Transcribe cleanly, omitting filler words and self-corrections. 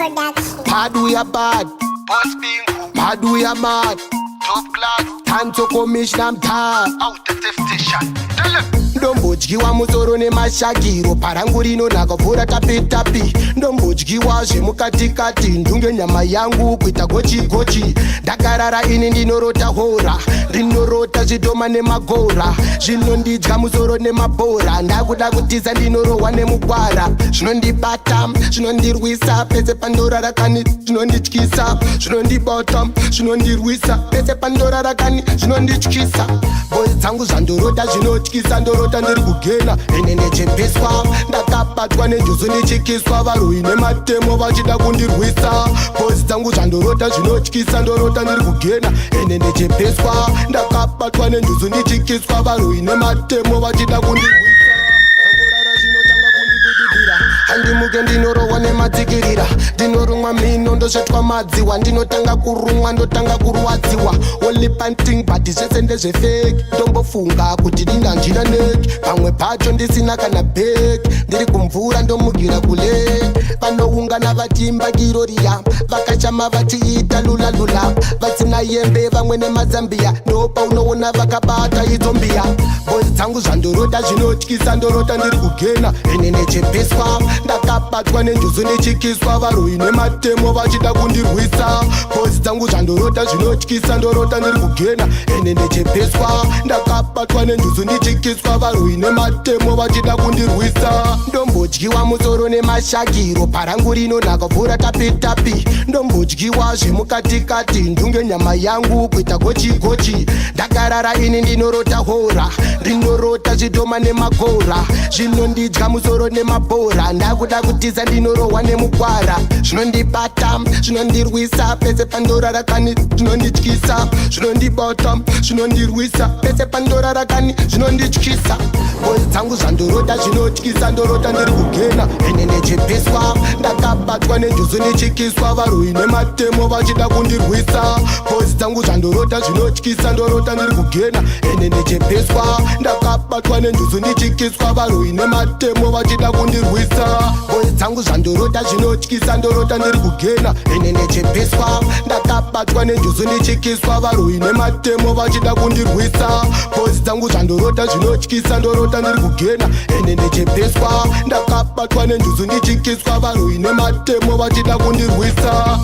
Production. Mad we are bad, Boss being mad we are mad. top class, Time to commission I'm tired. out the station. Tell them. Ndombodyiwa musoro nemashagiro parangu rinonaka bvura tapitapi. Ndombodyiwa zvemukatikati ndunge nyama yangu kuita gochi. Ndakarara ini ndinorota hora, rinorota zvidhoma nemagora. Zvinondidya musoro nemabhora, ndakuda kutiza ndinorohwa nemugwara. Zvinondibata, zvinondirwisa, pese pandorarakani zvinondityisa. Zvinondibata, zvinondirwisa, pese pandorarakani zvinondityisa. Bozi dzangu zvandorota zvinotyisa, ndorota ndiri kugena ine nechepeswa. Ndakabatwa nenjuzu ndichikiswa, varwi nematemo vachida kundirwisa. Bozi dzangu zvandorota zvinotyisa, ndorota ndiri kugena ine nechepeswa. Ndakabatwa nenjuzu ndichikiswa, varwi nematemo vachida kundirwisa. Handimuke ndinorohwa nemadzikirira, ndinorumwa mino ndosvetwa madziwa, ndinotanga kurumwa ndotanga kurwadziwa. Only panting but zvese ndezvefake, ndombofunga kuti ndinganjira neki, pamwe pacho ndisina kana bheki. Ndiri kumvura ndomugira kule, vanoungana vachiimba kiroriya, vakashama vachiita lulalula, vasina yembe vamwe nemazambia, ndopa unoona vakabata idzombiya. Bozi dzangu zvandorota zvinotyisa, ndorota ndiri kugena ine nechepeswa. Ndakabatwa nenjuzu ndichikiswa, varwi nematemo vachida kundirwisa. Bozi dzangu zvandorota zvinotyisa, ndorota ndiri kugena ine ndechepeswa. Ndakabatwa nenjuzu ndichikiswa, varwi nematemo vachida kundirwisa. Ndombodyiwa musoro nemashagiro, parangu rinonaka bvura tapitapi. Ndombodyiwa zvemukatikati ndunge nyama yangu kuita gochi. Ndakarara ini ndinorota hora, rinorota zvidhoma nemagora. Zvinondidya musoro nemabhora, ndakuda kutiza ndinorohwa nemugwara. Zvinondibata, zvinondirwisa, pese pandorarakani zvinondityisa. Zvinondibata, zvinondirwisa, pese pandorarakani zvinondityisa. Bozi dzangu zvandorota zvinotyisa, ndorota ndiri kugena ine nechepeswa. Ndakabatwa nenjuzu ndichikiswa, varwi nematemo vachida kundirwisa. Bozi dzangu zvandorota zvinotyisa, ndorota ndiri kugena ine nechepeswa. Ndakabatwa nenjuzu ndichikiswa, varwi nematemo vachida kundirwisa. Bozi dzangu zvandorota zvinotyisa, ndorota ndiri kugena ine nechepeswa. Ndakabatwa nenjuzu ndichikiswa, varwi nematemo vachida kundirwisa. Bozi dzangu zvandorota zvinotyisa, ndorota ndiri kugena ine nechepeswa. Ndakabatwa nenjuzu ndichikiswa, varwi nematemo vachida kundirwisa.